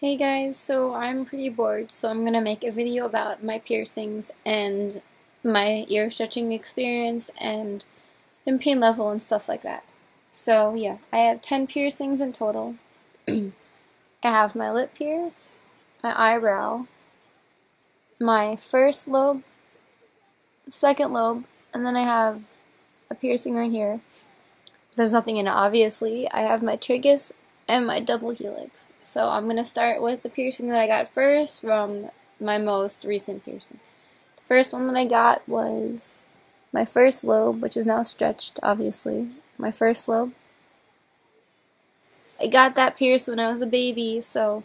Hey guys, so I'm pretty bored, so I'm gonna make a video about my piercings and my ear stretching experience and pain level and stuff like that. So yeah, I have 10 piercings in total. I have my lip pierced, my eyebrow, my first lobe, second lobe, and then I have a piercing right here. There's nothing in it, obviously. I have my tragus and my double helix. So I'm going to start with the piercing that I got first from my most recent piercing. The first one that I got was my first lobe, which is now stretched, obviously. My first lobe. I got that pierced when I was a baby, so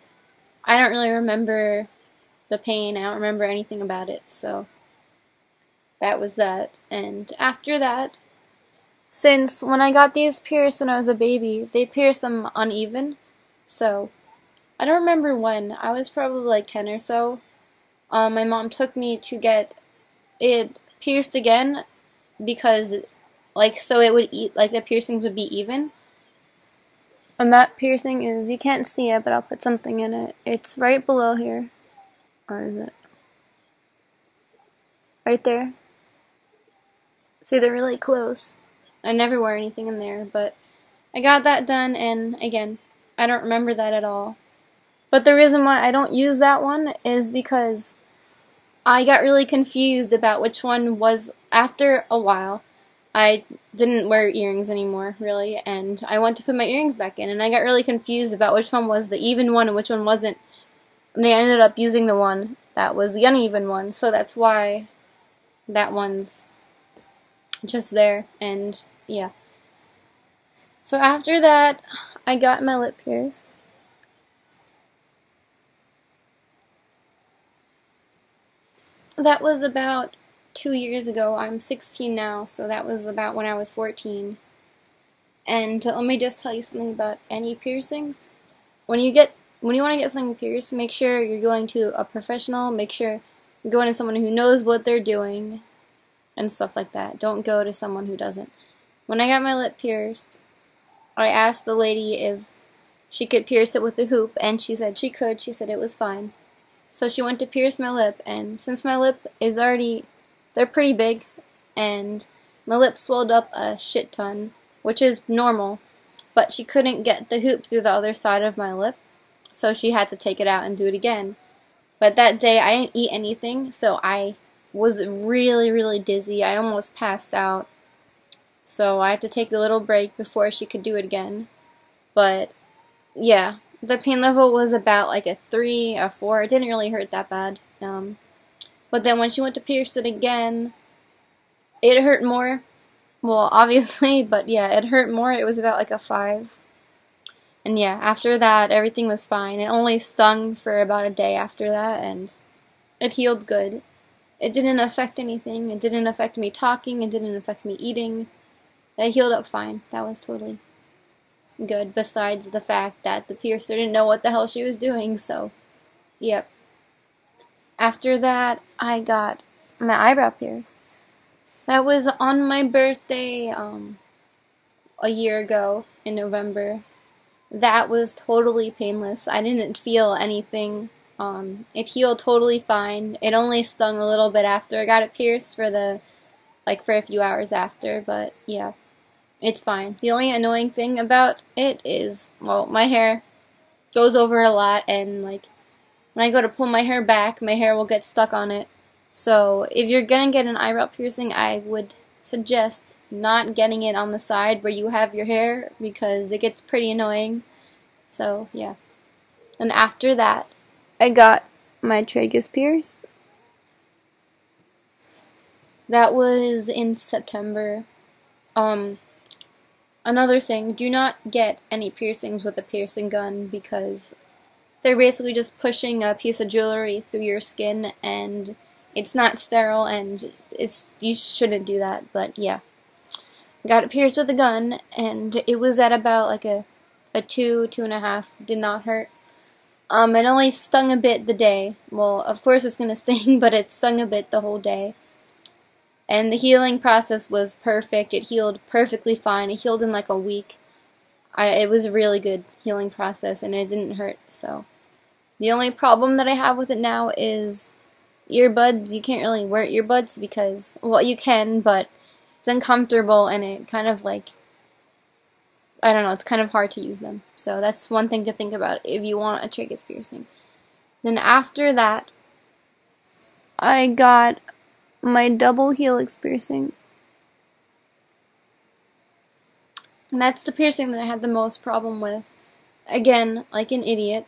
I don't really remember the pain. I don't remember anything about it, so that was that. And after that, since when I got these pierced when I was a baby, they pierced them uneven, so I don't remember when. I was probably like 10 or so. My mom took me to get it pierced again because, so it would the piercings would be even. And that piercing is, you can't see it, but I'll put something in it. It's right below here. Or is it? Right there. See, they're really close. I never wear anything in there, but I got that done, and again, I don't remember that at all. But the reason why I don't use that one is because I got really confused about which one was. After a while, I didn't wear earrings anymore, really, and I went to put my earrings back in, and I got really confused about which one was the even one and which one wasn't. And I ended up using the one that was the uneven one, so that's why that one's just there, and yeah. So after that, I got my lip pierced. That was about 2 years ago. I'm 16 now, so that was about when I was 14. And let me just tell you something about any piercings. When you want to get something pierced, make sure you're going to a professional. Make sure you're going to someone who knows what they're doing and stuff like that. Don't go to someone who doesn't. When I got my lip pierced, I asked the lady if she could pierce it with a hoop, and she said she could. She said it was fine. So she went to pierce my lip, and since my lip is they're pretty big, and my lip swelled up a shit ton, which is normal, but she couldn't get the hoop through the other side of my lip, so she had to take it out and do it again. But that day I didn't eat anything, so I was really, really dizzy. I almost passed out. So I had to take a little break before she could do it again. But yeah, the pain level was about like a 3, a 4. It didn't really hurt that bad. But then when she went to pierce it again, it hurt more. Well, obviously, but yeah, it hurt more. It was about like a 5. And yeah, after that, everything was fine. It only stung for about a day after that, and it healed good. It didn't affect anything. It didn't affect me talking. It didn't affect me eating. It healed up fine. That was totally good, besides the fact that the piercer didn't know what the hell she was doing, so, yep. After that, I got my eyebrow pierced. That was on my birthday, a year ago, in November. That was totally painless. I didn't feel anything. It healed totally fine. It only stung a little bit after I got it pierced for a few hours after, but yeah. It's fine. The only annoying thing about it is, well, my hair goes over a lot, and when I go to pull my hair back, my hair will get stuck on it. So if you're gonna get an eyebrow piercing, I would suggest not getting it on the side where you have your hair, because it gets pretty annoying. So yeah. And after that, I got my tragus pierced. That was in September. Another thing, do not get any piercings with a piercing gun, because they're basically just pushing a piece of jewelry through your skin, and it's not sterile, and you shouldn't do that, but yeah. I got it pierced with a gun, and it was at about like a 2, 2.5, did not hurt. It only stung a bit the day. Well, of course it's gonna sting, but it stung a bit the whole day. And the healing process was perfect. It healed perfectly fine. It healed in like a week. It was a really good healing process, and it didn't hurt, so The only problem that I have with it now is earbuds. You can't really wear earbuds because, well, you can, but it's uncomfortable and it kind of like, I don't know, it's kind of hard to use them. So that's one thing to think about if you want a tragus piercing. Then after that, I got my double helix piercing. And that's the piercing that I had the most problem with. Again, like an idiot,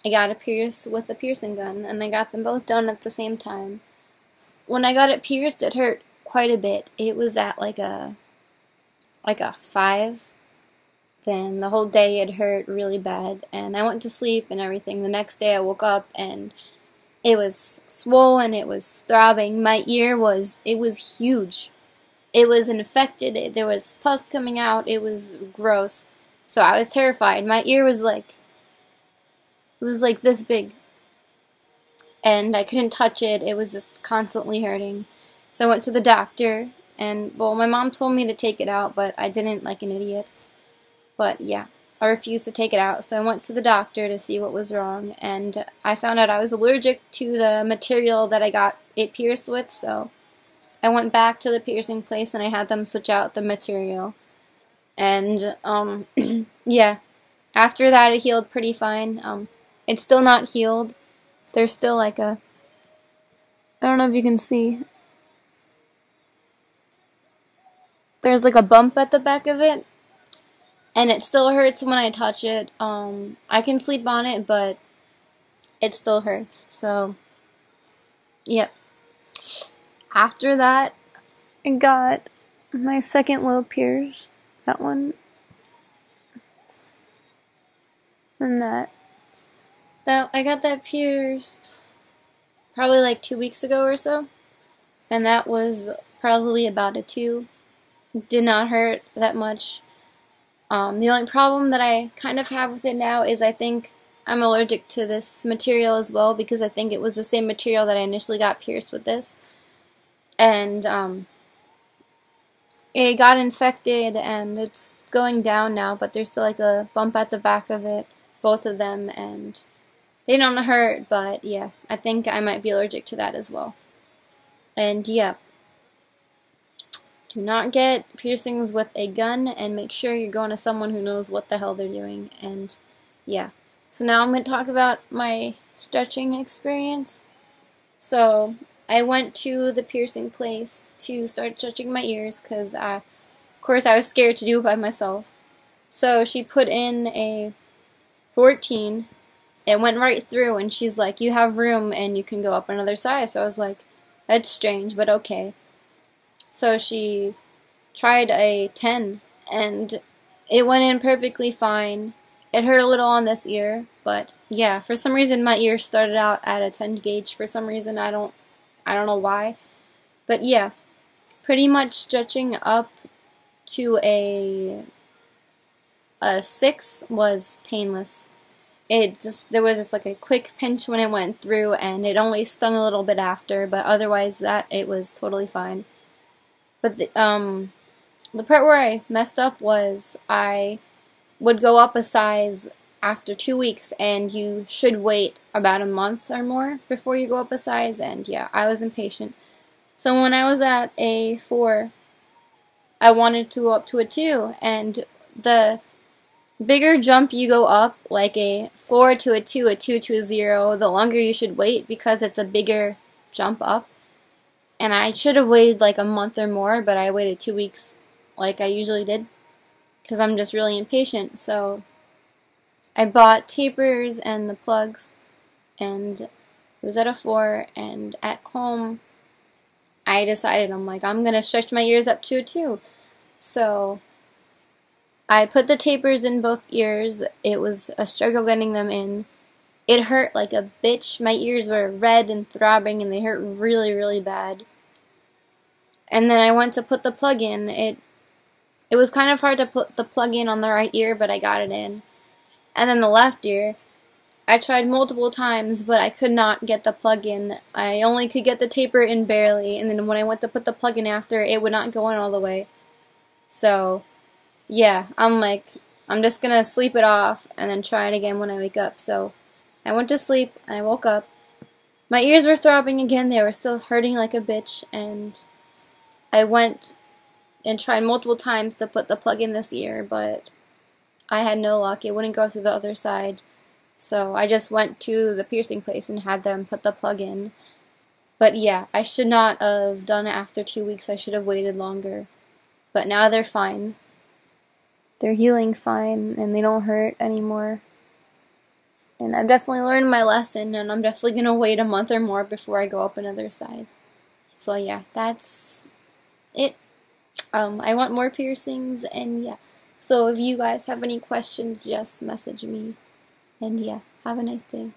I got it pierced with a piercing gun, and I got them both done at the same time. When I got it pierced, it hurt quite a bit. It was at like a 5. Then the whole day it hurt really bad, and I went to sleep and everything. The next day I woke up and it was swollen, it was throbbing. My ear was huge. It was infected. There was pus coming out. It was gross. So I was terrified. My ear was like, it was like this big. And I couldn't touch it. It was just constantly hurting. So I went to the doctor, and, well, my mom told me to take it out, but I didn't, like an idiot. But yeah, I refused to take it out, so I went to the doctor to see what was wrong, and I found out I was allergic to the material that I got it pierced with, so I went back to the piercing place and I had them switch out the material. And, yeah, after that it healed pretty fine. It's still not healed. There's still like I don't know if you can see. There's like a bump at the back of it. And it still hurts when I touch it. I can sleep on it, but it still hurts. So, yep. After that, I got my second lobe pierced. That one. And that I got that pierced probably like 2 weeks ago or so. And that was probably about a 2. Did not hurt that much. The only problem that I kind of have with it now is I think I'm allergic to this material as well, because I think it was the same material that I initially got pierced with this. And it got infected and it's going down now, but there's still like a bump at the back of it, both of them, and they don't hurt, but yeah, I think I might be allergic to that as well. And yeah. Do not get piercings with a gun, and make sure you're going to someone who knows what the hell they're doing. And yeah. So now I'm going to talk about my stretching experience. So I went to the piercing place to start stretching my ears because, of course, I was scared to do it by myself. So she put in a 14. It went right through, and she's like, you have room and you can go up another size. So I was like, that's strange, but okay. So she tried a 10, and it went in perfectly fine. It hurt a little on this ear, but yeah, for some reason my ear started out at a 10 gauge. For some reason, I don't know why. But yeah, pretty much stretching up to a 6 was painless. There was just like a quick pinch when it went through, and it only stung a little bit after, but otherwise it was totally fine. But the part where I messed up was I would go up a size after 2 weeks, and you should wait about a month or more before you go up a size, and yeah, I was impatient. So when I was at a 4, I wanted to go up to a 2, and the bigger jump you go up, like a 4 to a 2 to a 0, the longer you should wait because it's a bigger jump up. And I should have waited like a month or more, but I waited 2 weeks like I usually did because I'm just really impatient. So I bought tapers and the plugs, and it was at a 4, and at home I decided, I'm like, I'm going to stretch my ears up to a 2. So I put the tapers in both ears. It was a struggle getting them in. It hurt like a bitch. My ears were red and throbbing, and they hurt really, really bad. And then I went to put the plug in. It was kind of hard to put the plug in on the right ear, but I got it in. And then the left ear, I tried multiple times, but I could not get the plug in. I only could get the taper in barely, and then when I went to put the plug in after, it would not go in all the way. So yeah, I'm like, I'm just gonna sleep it off and then try it again when I wake up. So I went to sleep, and I woke up. My ears were throbbing again. They were still hurting like a bitch, and I went and tried multiple times to put the plug in this ear, but I had no luck. It wouldn't go through the other side. So I just went to the piercing place and had them put the plug in. But yeah, I should not have done it after 2 weeks. I should have waited longer. But now they're fine. They're healing fine, and they don't hurt anymore. And I've definitely learned my lesson, and I'm definitely going to wait a month or more before I go up another size. So yeah, that's it. I want more piercings, and yeah. So if you guys have any questions, just message me. And yeah, have a nice day.